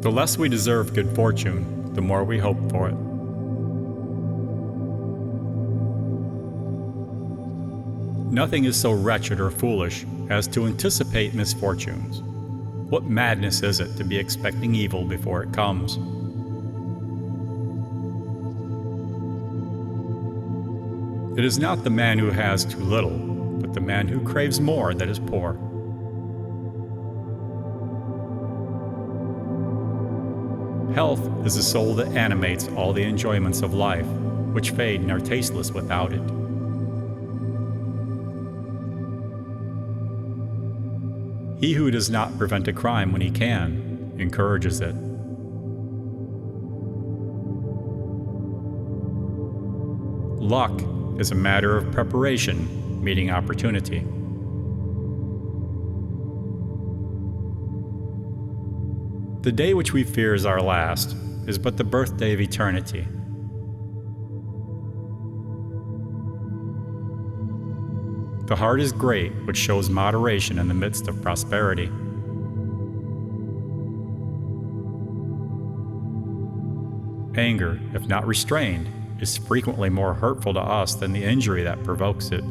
The less we deserve good fortune, the more we hope for it. Nothing is so wretched or foolish as to anticipate misfortunes. What madness is it to be expecting evil before it comes? It is not the man who has too little, but the man who craves more that is poor. Health is the soul that animates all the enjoyments of life, which fade and are tasteless without it. He who does not prevent a crime when he can, encourages it. Luck is a matter of preparation, meeting opportunity. The day which we fear is our last is but the birthday of eternity. The heart is great, which shows moderation in the midst of prosperity. Anger, if not restrained, is frequently more hurtful to us than the injury that provokes it.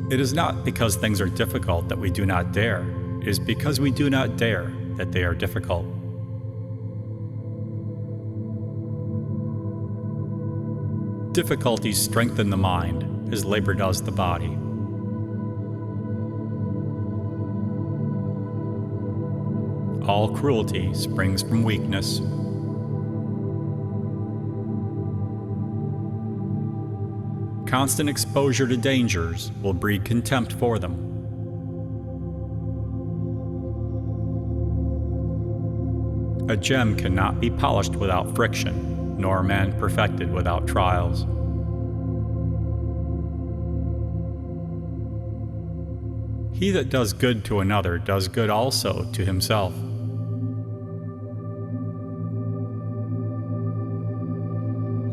It is not because things are difficult that we do not dare. It is because we do not dare that they are difficult. Difficulties strengthen the mind, as labor does the body. All cruelty springs from weakness. Constant exposure to dangers will breed contempt for them. A gem cannot be polished without friction, nor a man perfected without trials. He that does good to another does good also to himself.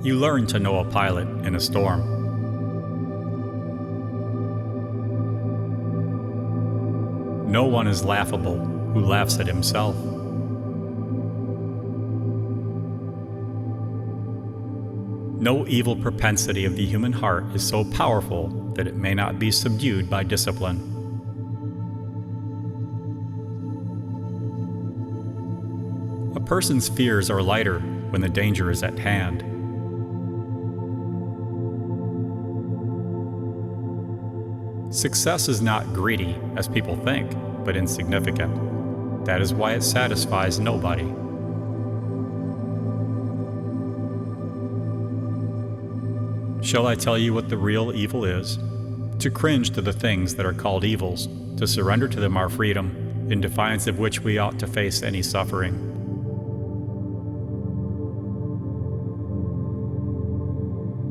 You learn to know a pilot in a storm. No one is laughable who laughs at himself. No evil propensity of the human heart is so powerful that it may not be subdued by discipline. A person's fears are lighter when the danger is at hand. Success is not greedy, as people think, but insignificant. That is why it satisfies nobody. Shall I tell you what the real evil is? To cringe to the things that are called evils, to surrender to them our freedom, in defiance of which we ought to face any suffering.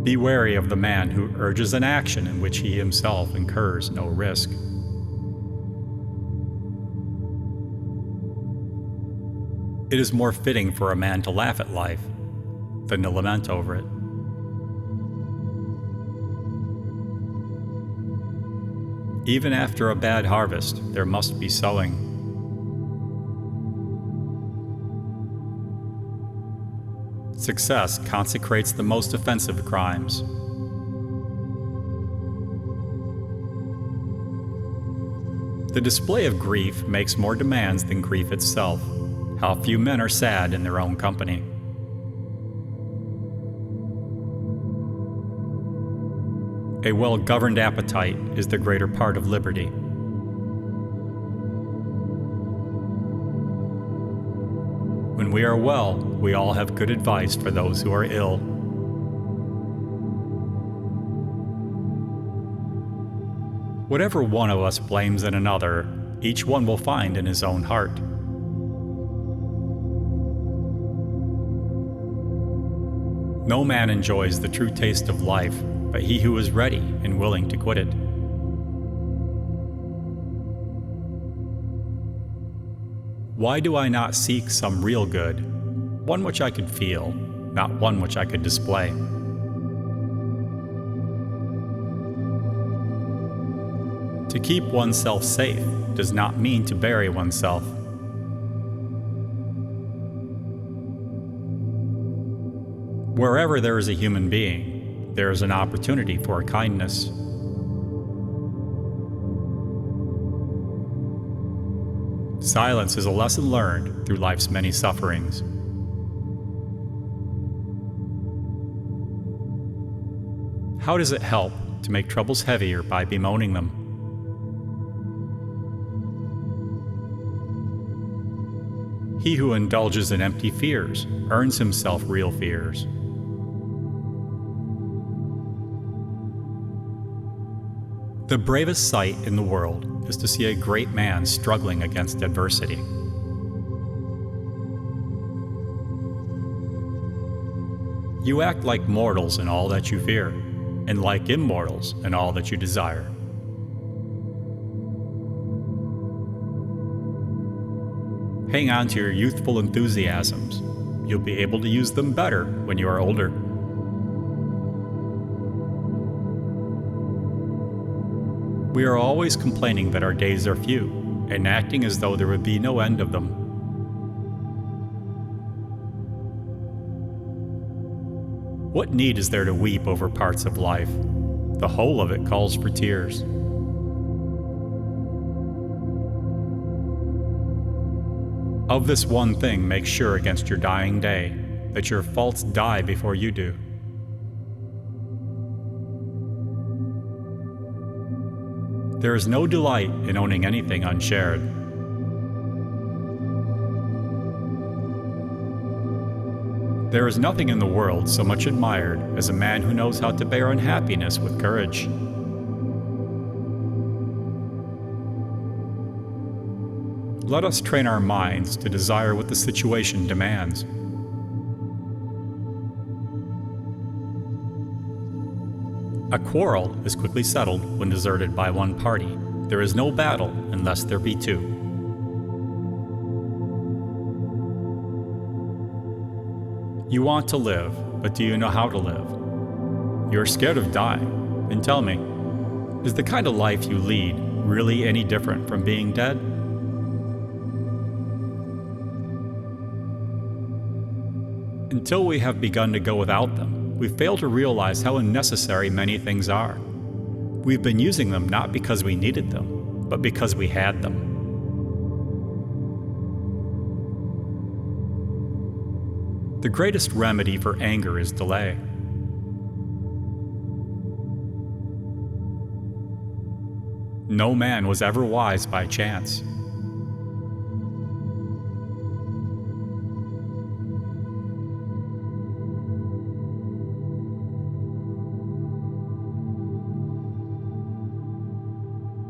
Be wary of the man who urges an action in which he himself incurs no risk. It is more fitting for a man to laugh at life than to lament over it. Even after a bad harvest, there must be sowing. Success consecrates the most offensive crimes. The display of grief makes more demands than grief itself. How few men are sad in their own company. A well-governed appetite is the greater part of liberty. When we are well, we all have good advice for those who are ill. Whatever one of us blames in another, each one will find in his own heart. No man enjoys the true taste of life, but he who is ready and willing to quit it. Why do I not seek some real good, one which I could feel, not one which I could display? To keep oneself safe does not mean to bury oneself. Wherever there is a human being, there is an opportunity for kindness. Silence is a lesson learned through life's many sufferings. How does it help to make troubles heavier by bemoaning them? He who indulges in empty fears earns himself real fears. The bravest sight in the world is to see a great man struggling against adversity. You act like mortals in all that you fear, and like immortals in all that you desire. Hang on to your youthful enthusiasms. You'll be able to use them better when you are older. We are always complaining that our days are few, and acting as though there would be no end of them. What need is there to weep over parts of life? The whole of it calls for tears. Of this one thing make sure against your dying day, that your faults die before you do. There is no delight in owning anything unshared. There is nothing in the world so much admired as a man who knows how to bear unhappiness with courage. Let us train our minds to desire what the situation demands. A quarrel is quickly settled when deserted by one party. There is no battle unless there be two. You want to live, but do you know how to live? You're scared of dying. Then tell me, is the kind of life you lead really any different from being dead? Until we have begun to go without them, we fail to realize how unnecessary many things are. We've been using them not because we needed them, but because we had them. The greatest remedy for anger is delay. No man was ever wise by chance.